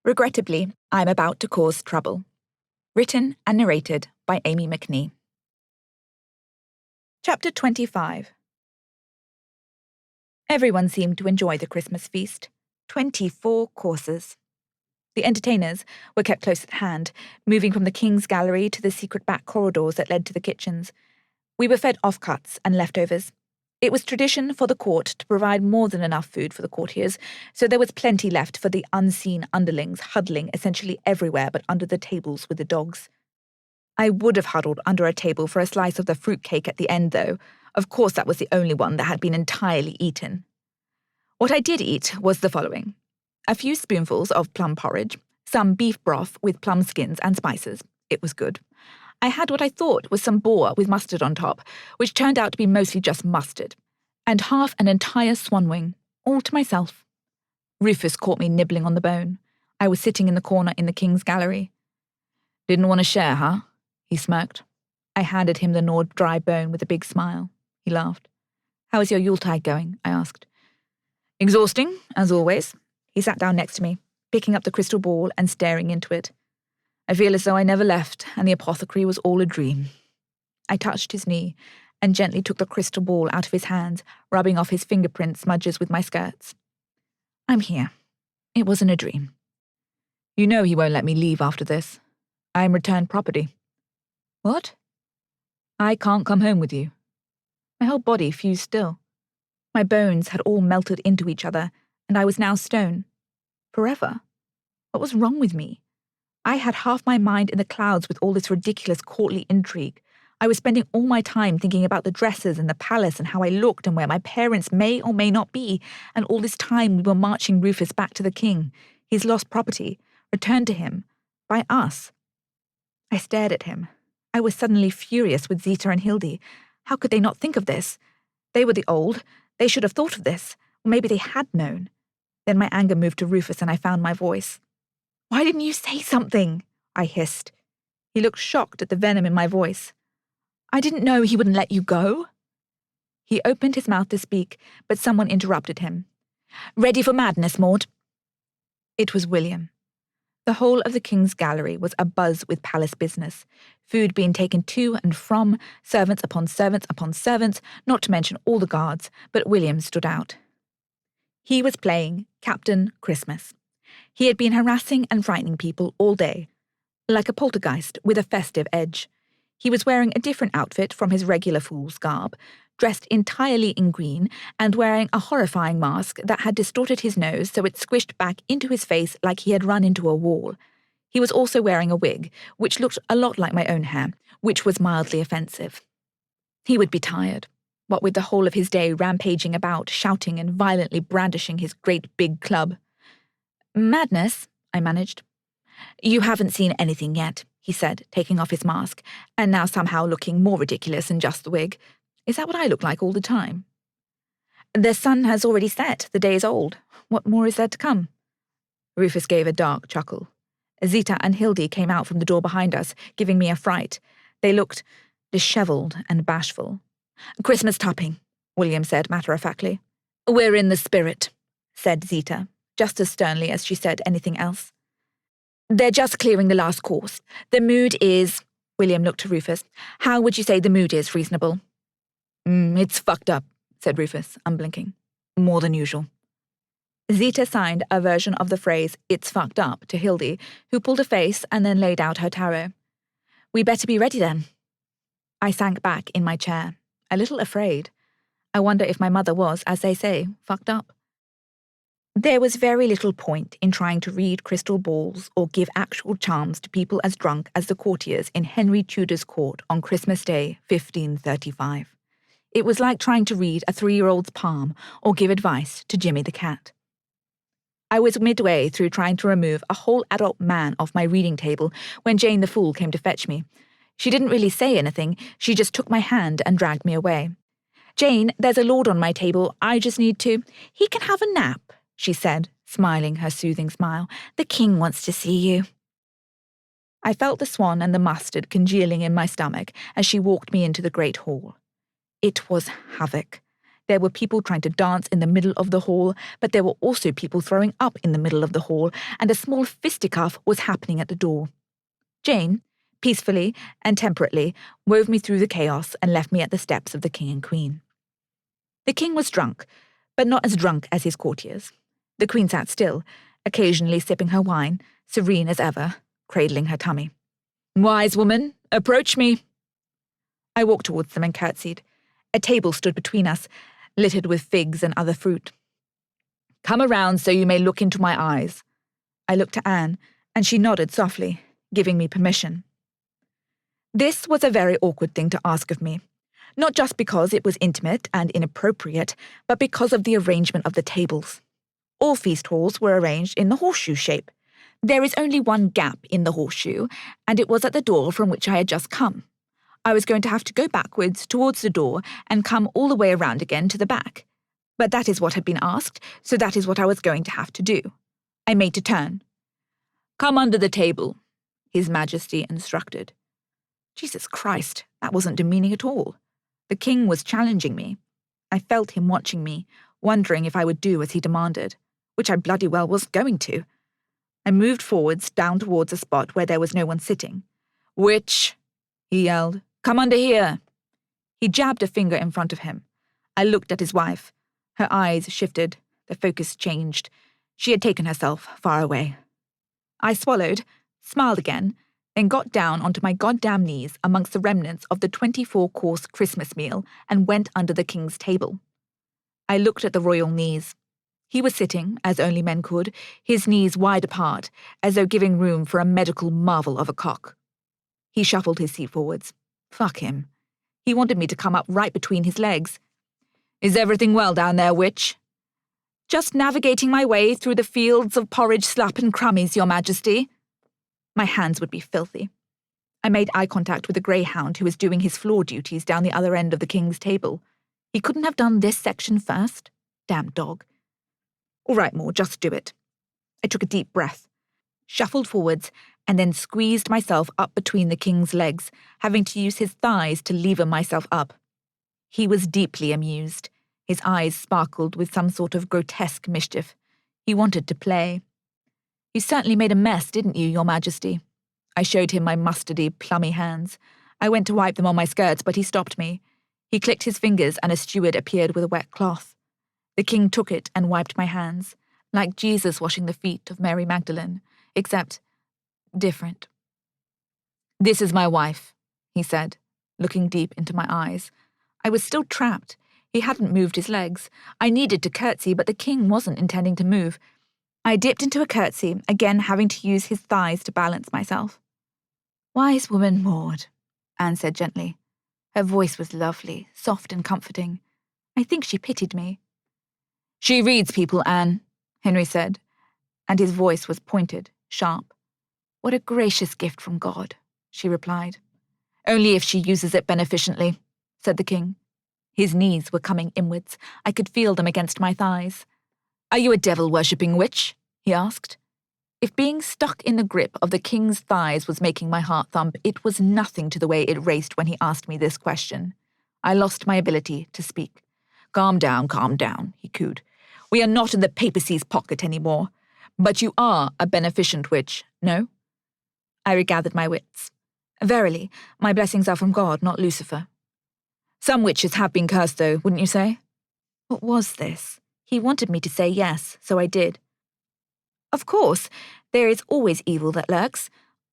Regrettably, I'm about to cause trouble. Written and narrated by Amie McNee. Chapter 25. Everyone seemed to enjoy the Christmas feast. 24 courses. The entertainers were kept close at hand, moving from the King's Gallery to the secret back corridors that led to the kitchens. We were fed offcuts and leftovers. It was tradition for the court to provide more than enough food for the courtiers, so there was plenty left for the unseen underlings huddling essentially everywhere but under the tables with the dogs. I would have huddled under a table for a slice of the fruitcake at the end, though. Of course, that was the only one that had been entirely eaten. What I did eat was the following: a few spoonfuls of plum porridge, some beef broth with plum skins and spices. It was good. I had what I thought was some boar with mustard on top, which turned out to be mostly just mustard, and half an entire swan wing, all to myself. Rufus caught me nibbling on the bone. I was sitting in the corner in the King's Gallery. "Didn't want to share, huh?" he smirked. I handed him the gnawed dry bone with a big smile. He laughed. "How is your Yuletide going?" I asked. "Exhausting, as always." He sat down next to me, picking up the crystal ball and staring into it. "I feel as though I never left, and the apothecary was all a dream." I touched his knee and gently took the crystal ball out of his hands, rubbing off his fingerprint smudges with my skirts. "I'm here. It wasn't a dream." "You know he won't let me leave after this. I am returned property." "What?" "I can't come home with you." My whole body fused still. My bones had all melted into each other, and I was now stone. Forever? What was wrong with me? I had half my mind in the clouds with all this ridiculous courtly intrigue. I was spending all my time thinking about the dresses and the palace and how I looked and where my parents may or may not be, and all this time we were marching Rufus back to the king, his lost property, returned to him, by us. I stared at him. I was suddenly furious with Zita and Hildy. How could they not think of this? They were the old. They should have thought of this. Or maybe they had known. Then my anger moved to Rufus and I found my voice. "Why didn't you say something?" I hissed. He looked shocked at the venom in my voice. "I didn't know he wouldn't let you go." He opened his mouth to speak, but someone interrupted him. "Ready for madness, Maude?" It was William. The whole of the King's Gallery was abuzz with palace business, food being taken to and from, servants upon servants upon servants, not to mention all the guards, but William stood out. He was playing Captain Christmas. He had been harassing and frightening people all day, like a poltergeist with a festive edge. He was wearing a different outfit from his regular fool's garb, dressed entirely in green and wearing a horrifying mask that had distorted his nose so it squished back into his face like he had run into a wall. He was also wearing a wig, which looked a lot like my own hair, which was mildly offensive. He would be tired, what with the whole of his day rampaging about, shouting and violently brandishing his great big club. "Madness," I managed. "You haven't seen anything yet," he said, taking off his mask, and now somehow looking more ridiculous than just the wig. Is that what I look like all the time? "The sun has already set. The day is old. What more is there to come?" Rufus gave a dark chuckle. Zita and Hildy came out from the door behind us, giving me a fright. They looked dishevelled and bashful. "Christmas topping," William said matter-of-factly. "We're in the spirit," said Zita, just as sternly as she said anything else. "They're just clearing the last course. The mood is—" William looked to Rufus. "How would you say the mood is, reasonable?" It's fucked up," said Rufus, unblinking. "More than usual." Zita signed a version of the phrase, "it's fucked up," to Hildy, who pulled a face and then laid out her tarot. "We better be ready then." I sank back in my chair, a little afraid. I wonder if my mother was, as they say, fucked up. There was very little point in trying to read crystal balls or give actual charms to people as drunk as the courtiers in Henry Tudor's court on Christmas Day, 1535. It was like trying to read a 3-year-old's palm or give advice to Jimmy the cat. I was midway through trying to remove a whole adult man off my reading table when Jane the Fool came to fetch me. She didn't really say anything, she just took my hand and dragged me away. "Jane, there's a lord on my table, I just need to—" "He can have a nap," she said, smiling her soothing smile. "The king wants to see you." I felt the swan and the mustard congealing in my stomach as she walked me into the great hall. It was havoc. There were people trying to dance in the middle of the hall, but there were also people throwing up in the middle of the hall, and a small fisticuff was happening at the door. Jane, peacefully and temperately, wove me through the chaos and left me at the steps of the king and queen. The king was drunk, but not as drunk as his courtiers. The queen sat still, occasionally sipping her wine, serene as ever, cradling her tummy. "Wise woman, approach me." I walked towards them and curtsied. A table stood between us, littered with figs and other fruit. "Come around so you may look into my eyes." I looked to Anne, and she nodded softly, giving me permission. This was a very awkward thing to ask of me, not just because it was intimate and inappropriate, but because of the arrangement of the tables. All feast halls were arranged in the horseshoe shape. There is only one gap in the horseshoe, and it was at the door from which I had just come. I was going to have to go backwards towards the door and come all the way around again to the back. But that is what had been asked, so that is what I was going to have to do. I made to turn. "Come under the table," His Majesty instructed. Jesus Christ, that wasn't demeaning at all. The king was challenging me. I felt him watching me, wondering if I would do as he demanded, which I bloody well was going to. I moved forwards down towards a spot where there was no one sitting. "Witch," he yelled. "Come under here." He jabbed a finger in front of him. I looked at his wife. Her eyes shifted. The focus changed. She had taken herself far away. I swallowed, smiled again, then got down onto my goddamn knees amongst the remnants of the 24-course Christmas meal and went under the king's table. I looked at the royal knees. He was sitting, as only men could, his knees wide apart, as though giving room for a medical marvel of a cock. He shuffled his seat forwards. Fuck him. He wanted me to come up right between his legs. "Is everything well down there, witch?" "Just navigating my way through the fields of porridge, slap and crummies, Your Majesty." My hands would be filthy. I made eye contact with a greyhound who was doing his floor duties down the other end of the king's table. He couldn't have done this section first. Damn dog. "All right, Maude, just do it." I took a deep breath, shuffled forwards, and then squeezed myself up between the king's legs, having to use his thighs to lever myself up. He was deeply amused. His eyes sparkled with some sort of grotesque mischief. He wanted to play. "You certainly made a mess, didn't you, Your Majesty?" I showed him my mustardy, plummy hands. I went to wipe them on my skirts, but he stopped me. He clicked his fingers and a steward appeared with a wet cloth. The king took it and wiped my hands, like Jesus washing the feet of Mary Magdalene, except different. "This is my wife," he said, looking deep into my eyes. I was still trapped. He hadn't moved his legs. I needed to curtsy, but the king wasn't intending to move. I dipped into a curtsy, again having to use his thighs to balance myself. "Wise woman Maude," Anne said gently. Her voice was lovely, soft and comforting. I think she pitied me. "She reads people, Anne," Henry said, and his voice was pointed, sharp. "What a gracious gift from God," she replied. "Only if she uses it beneficently," said the king. His knees were coming inwards. I could feel them against my thighs. "Are you a devil-worshipping witch?" he asked. If being stuck in the grip of the king's thighs was making my heart thump, it was nothing to the way it raced when he asked me this question. I lost my ability to speak. Calm down, he cooed. "We are not in the papacy's pocket anymore. But you are a beneficent witch, no?" I regathered my wits. "Verily, my blessings are from God, not Lucifer." "Some witches have been cursed, though, wouldn't you say?" What was this? He wanted me to say yes, so I did. "Of course, there is always evil that lurks.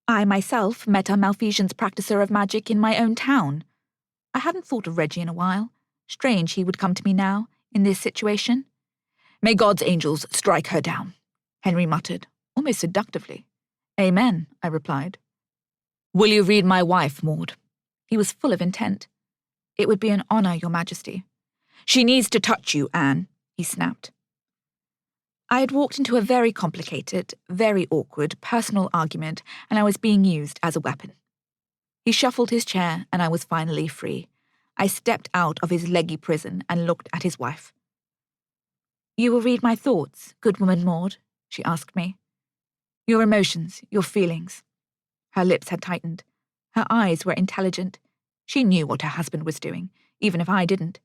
I myself met a malfeasance practicer of magic in my own town. I hadn't thought of Reggie in a while. Strange he would come to me now, in this situation." "May God's angels strike her down," Henry muttered, almost seductively. "Amen," I replied. "Will you read my wife, Maude?" He was full of intent. "It would be an honour, Your Majesty." "She needs to touch you, Anne," he snapped. I had walked into a very complicated, very awkward personal argument, and I was being used as a weapon. He shuffled his chair, and I was finally free. I stepped out of his leggy prison and looked at his wife. "You will read my thoughts, good woman Maude?" she asked me. "Your emotions, your feelings." Her lips had tightened. Her eyes were intelligent. She knew what her husband was doing, even if I didn't.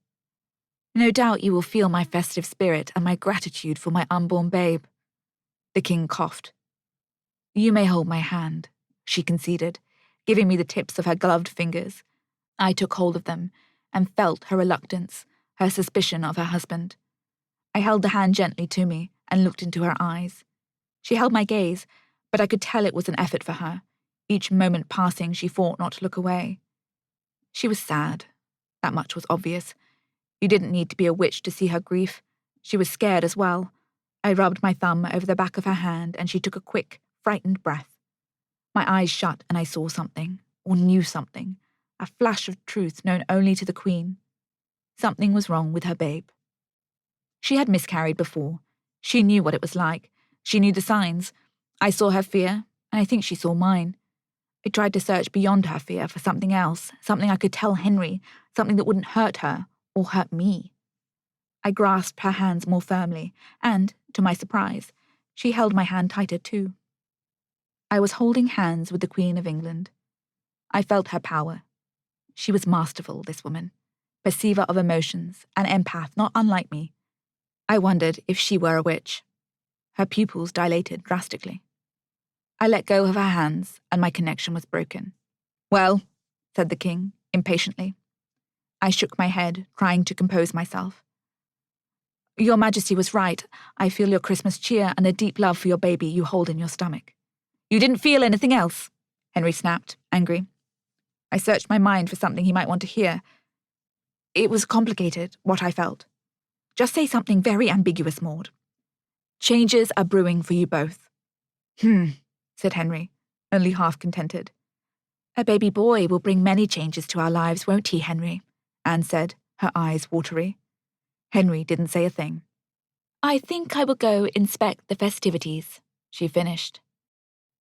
No doubt you will feel my festive spirit and my gratitude for my unborn babe. The king coughed. You may hold my hand, she conceded, giving me the tips of her gloved fingers. I took hold of them and felt her reluctance, her suspicion of her husband. I held the hand gently to me and looked into her eyes. She held my gaze, but I could tell it was an effort for her. Each moment passing, she fought not to look away. She was sad. That much was obvious. You didn't need to be a witch to see her grief. She was scared as well. I rubbed my thumb over the back of her hand, and she took a quick, frightened breath. My eyes shut, and I saw something, or knew something, a flash of truth known only to the Queen. Something was wrong with her babe. She had miscarried before. She knew what it was like. She knew the signs. I saw her fear, and I think she saw mine. I tried to search beyond her fear for something else, something I could tell Henry, something that wouldn't hurt her, or hurt me. I grasped her hands more firmly, and, to my surprise, she held my hand tighter too. I was holding hands with the Queen of England. I felt her power. She was masterful, this woman, perceiver of emotions, an empath not unlike me. I wondered if she were a witch. Her pupils dilated drastically. I let go of her hands, and my connection was broken. Well, said the king, impatiently. I shook my head, trying to compose myself. Your Majesty was right. I feel your Christmas cheer and the deep love for your baby you hold in your stomach. You didn't feel anything else? Henry snapped, angry. I searched my mind for something he might want to hear. It was complicated, what I felt. Just say something very ambiguous, Maude. Changes are brewing for you both. Said Henry, only half contented. A baby boy will bring many changes to our lives, won't he, Henry? Anne said, her eyes watery. Henry didn't say a thing. I think I will go inspect the festivities, she finished.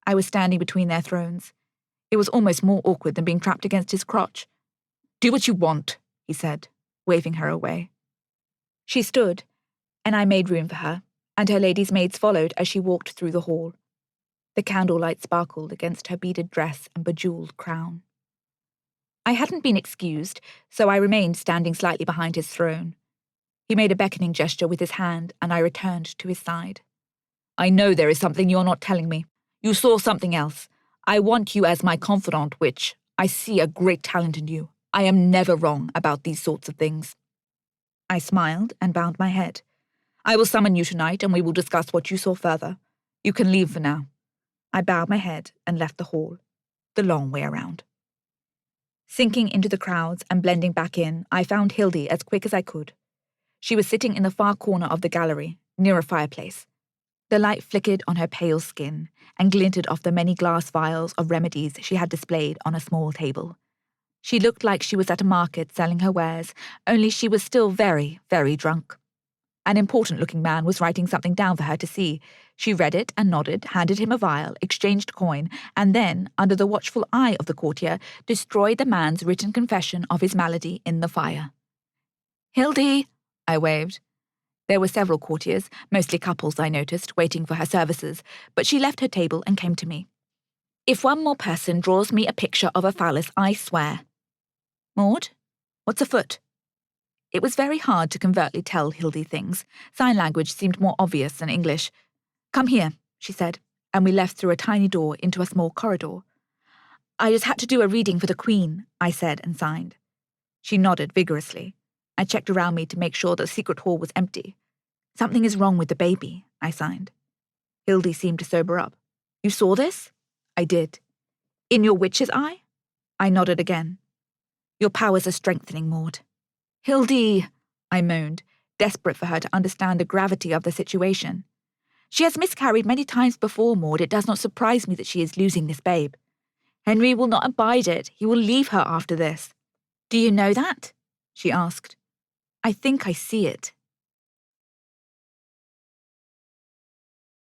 I was standing between their thrones. It was almost more awkward than being trapped against his crotch. Do what you want, he said, waving her away. She stood, and I made room for her, and her lady's maids followed as she walked through the hall. The candlelight sparkled against her beaded dress and bejewelled crown. I hadn't been excused, so I remained standing slightly behind his throne. He made a beckoning gesture with his hand, and I returned to his side. I know there is something you're not telling me. You saw something else. I want you as my confidant, witch. I see a great talent in you. I am never wrong about these sorts of things. I smiled and bowed my head. I will summon you tonight, and we will discuss what you saw further. You can leave for now. I bowed my head and left the hall, the long way around. Sinking into the crowds and blending back in, I found Hildy as quick as I could. She was sitting in the far corner of the gallery, near a fireplace. The light flickered on her pale skin and glinted off the many glass vials of remedies she had displayed on a small table. She looked like she was at a market selling her wares, only she was still very, very drunk. An important-looking man was writing something down for her to see. She read it and nodded, handed him a vial, exchanged coin, and then, under the watchful eye of the courtier, destroyed the man's written confession of his malady in the fire. Hildy, I waved. There were several courtiers, mostly couples I noticed, waiting for her services, but she left her table and came to me. If one more person draws me a picture of a phallus, I swear. Maude, what's a foot? It was very hard to covertly tell Hildy things. Sign language seemed more obvious than English. Come here, she said, and we left through a tiny door into a small corridor. I just had to do a reading for the Queen, I said and signed. She nodded vigorously. I checked around me to make sure the secret hall was empty. Something is wrong with the baby, I signed. Hildy seemed to sober up. You saw this? I did. In your witch's eye? I nodded again. Your powers are strengthening, Maude. Hildy, I moaned, desperate for her to understand the gravity of the situation. She has miscarried many times before, Maude. It does not surprise me that she is losing this babe. Henry will not abide it. He will leave her after this. Do you know that? She asked. I think I see it,